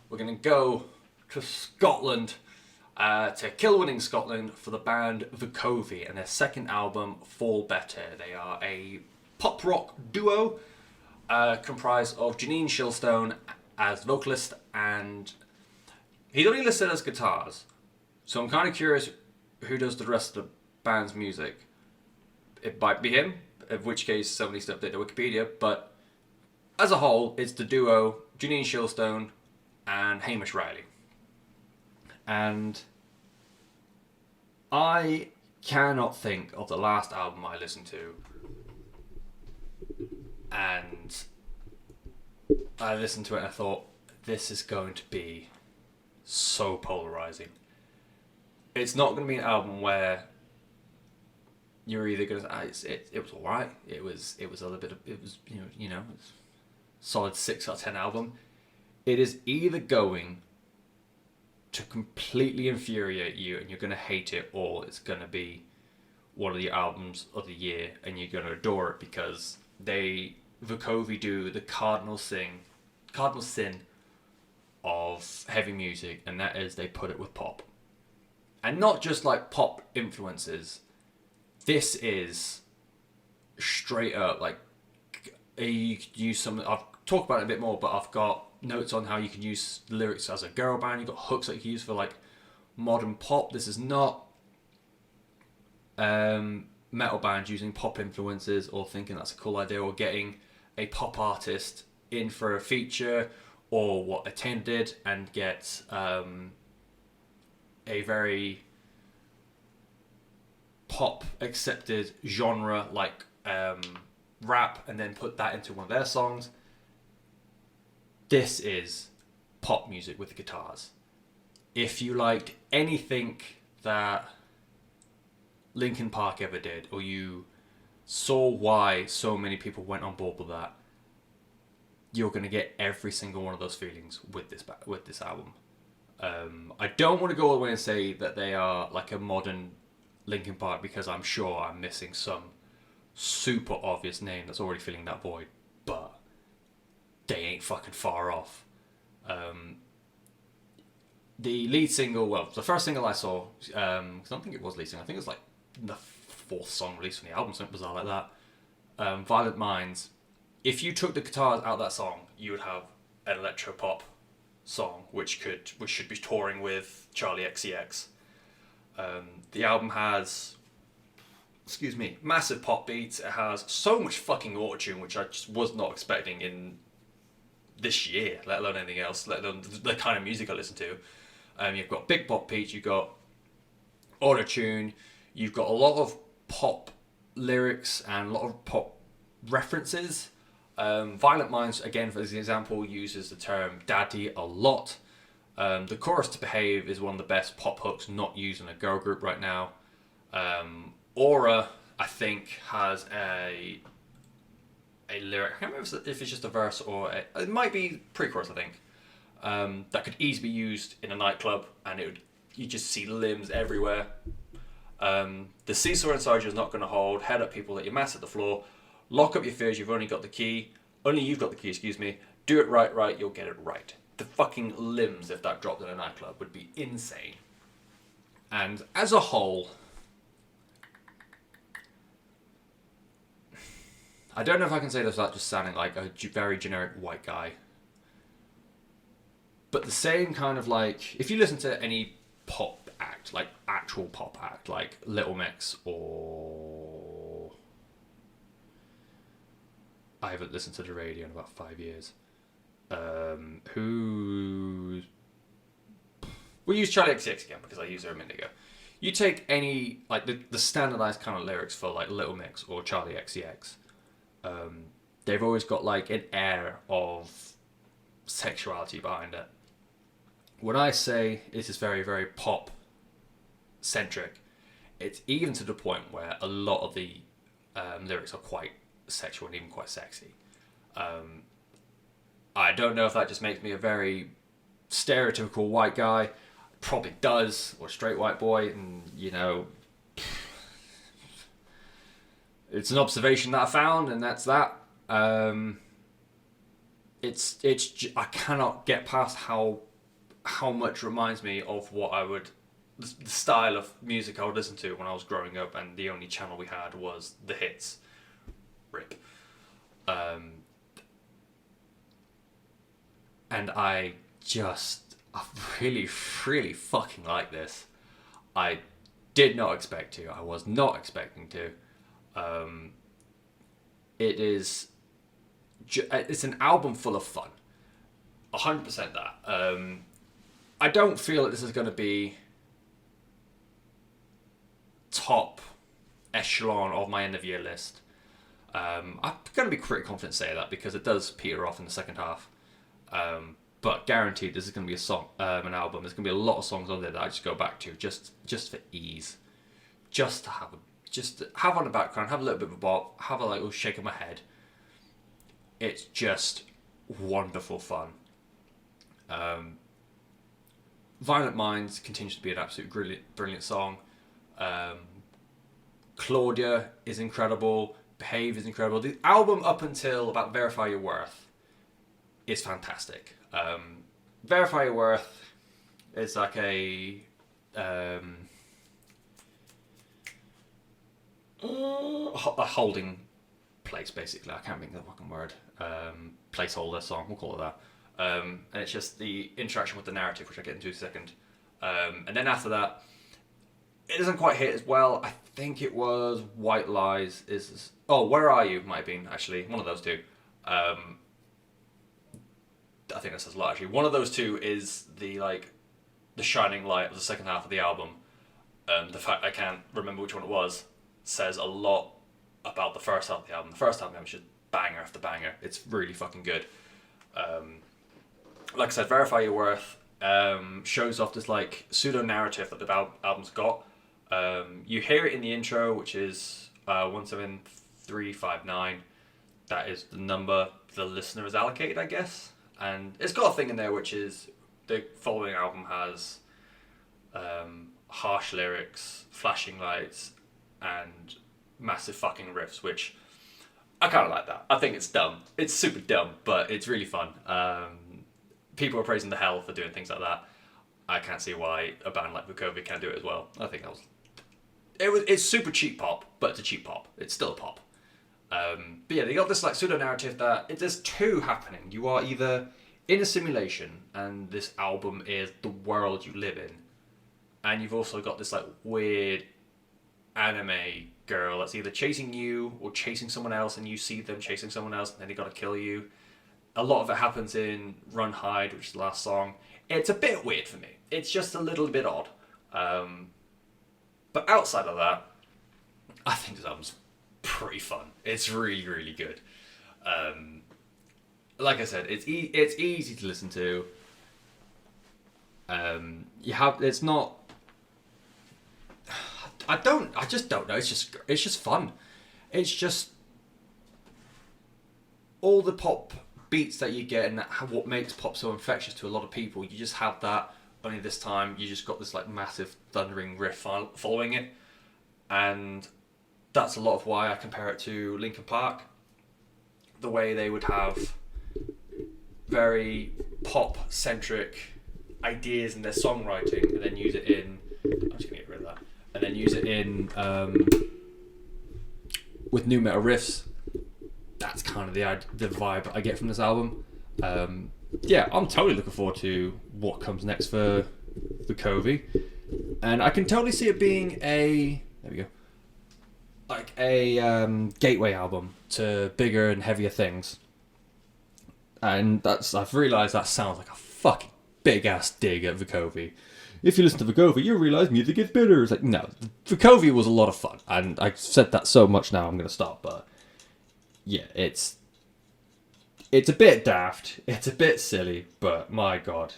we're going to go to Scotland, to Kilwinning, Scotland, for the band VUKOVI and their second album, Fall Better. They are a pop rock duo comprised of Janine Shilstone as vocalist, and he's only listed as guitars. So I'm kind of curious who does the rest of the band's music. It might be him, in which case somebody needs to update the Wikipedia, but as a whole, it's the duo Janine Shilstone and Hamish Riley. And I cannot think of the last album I listened to, and I listened to it and I thought, this is going to be so polarizing. It's not going to be an album where you're either going to say, it was alright, it was a little bit of, it was, you know, it's solid 6 out of 10 album. It is either going to completely infuriate you and you're going to hate it, or it's going to be one of the albums of the year and you're going to adore it, because VUKOVI do the cardinal sin of heavy music, and that is they put it with pop. And not just like pop influences. This is straight up like, you could use some, I've talked about it a bit more, but I've got notes on how you can use lyrics as a girl band. You've got hooks that you can use for like modern pop. This is not metal bands using pop influences or thinking that's a cool idea, or getting a pop artist in for a feature, or what Attain did and get a very pop accepted genre like rap and then put that into one of their songs. This is pop music with guitars. If you liked anything that Linkin Park ever did, or you saw why so many people went on board with that, you're going to get every single one of those feelings with this album. I don't want to go all the way and say that they are like a modern Linkin Park, because I'm sure I'm missing some super obvious name that's already filling that void, but they ain't fucking far off. The lead single, well, the first single I saw, because I don't think it was lead single, I think it was like the 4th song released from the album, something bizarre like that. Violent Minds. If you took the guitars out of that song, you would have an electro pop song, which should be touring with Charlie XCX. The album has, massive pop beats. It has so much fucking autotune, which I just was not expecting in this year, let alone anything else, let alone the kind of music I listen to. You've got big pop beats, you've got autotune, you've got a lot of pop lyrics and a lot of pop references. Violent Minds, again, for example, uses the term daddy a lot. The chorus to Behave is one of the best pop hooks not used in a girl group right now. Aura, I think, has a lyric, I can't remember if it's just a verse or it might be pre-chorus, I think, that could easily be used in a nightclub, and you just see limbs everywhere. The seesaw inside you is not going to hold. Head up, people, let your mass at the floor. Lock up your fears, you've only got the key. Only you've got the key, excuse me. Do it right, you'll get it right. The fucking limbs, if that dropped in a nightclub, would be insane. And as a whole, I don't know if I can say this without just sounding like a very generic white guy. But the same kind of like, if you listen to any pop act, like actual pop act, like Little Mix, or I haven't listened to the radio in about 5 years. We'll use Charlie XCX again because I used her a minute ago. You take any, like the standardized kind of lyrics for like Little Mix or Charlie XCX, they've always got like an air of sexuality behind it. When I say this is very, very pop centric, it's even to the point where a lot of the lyrics are quite sexual and even quite sexy. I don't know if that just makes me a very stereotypical white guy. Probably does, or straight white boy, and you know, it's an observation that I found, and that's that. It's I cannot get past how how much reminds me of what I would, the style of music I would listen to when I was growing up, and the only channel we had was the hits. Rip. And I really, really fucking like this. I did not expect to. I was not expecting to. It's an album full of fun. 100% that. I don't feel that this is going to be top echelon of my end of year list. I'm going to be pretty confident to say that because it does peter off in the second half. But guaranteed, this is going to be a song, an album. There's going to be a lot of songs on there that I just go back to just for ease, just to have on the background, have a little bit of a bop, have a little shake of my head. It's just wonderful fun. Violent Minds continues to be an absolute brilliant song. Claudia is incredible. Behave is incredible. The album up until about Verify Your Worth is fantastic. Verify Your Worth is like a holding place, basically. I can't think of the fucking word. Placeholder song, we'll call it that. And it's just the interaction with the narrative, which I'll get into in a second. And then after that, it doesn't quite hit as well. I think it was White Lies is... Oh, Where Are You might have been, actually. One of those two. I think that says a lot, actually. One of those two is the shining light of the second half of the album. The fact I can't remember which one it was says a lot about the first half of the album. The first half of the album is just banger after banger. It's really fucking good. Like I said, Verify Your Worth shows off this pseudo-narrative that the album's got. You hear it in the intro, which is 17359. That is the number the listener is allocated, I guess. And it's got a thing in there which is the following album has harsh lyrics, flashing lights, and massive fucking riffs, which I kind of like that. I think it's dumb. It's super dumb, but it's really fun. People are praising the hell for doing things like that. I can't see why a band like VUKOVI can't do it as well. I think it's super cheap pop, but it's a cheap pop. It's still a pop. But yeah, they got this pseudo narrative that there's two happening. You are either in a simulation, and this album is the world you live in, and you've also got this weird anime girl that's either chasing you or chasing someone else, and you see them chasing someone else, and then they gotta kill you. A lot of it happens in Run Hide, which is the last song. It's a bit weird for me. It's just a little bit odd. But outside of that, I think this album's pretty fun. It's really, really good. Like I said, it's easy to listen to. It's not. I just don't know. It's just fun. It's just all the pop beats that you get, and what makes pop so infectious to a lot of people. You just have that. Only this time, you just got this massive thundering riff following it, and that's a lot of why I compare it to Linkin Park. The way they would have very pop-centric ideas in their songwriting, and then use it in... I'm just going to get rid of that. And then use it in... with new metal riffs. That's kind of the vibe I get from this album. Yeah, I'm totally looking forward to what comes next for VUKOVI. And I can totally see it being a... There we go. A gateway album to bigger and heavier things. And I've realised that sounds like a fucking big ass dig at VUKOVI. If you listen to VUKOVI, you realise music gets bitter. It's no, VUKOVI was a lot of fun, and I've said that so much now I'm going to stop. But yeah, it's a bit daft, it's a bit silly, but my god,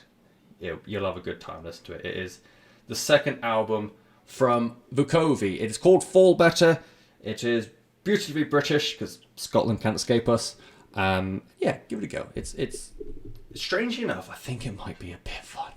you'll have a good time listening to it. It is the second album from VUKOVI. It is called Fall Better. It is beautifully British because Scotland can't escape us. Yeah, give it a go. It's strangely enough, I think it might be a bit fun.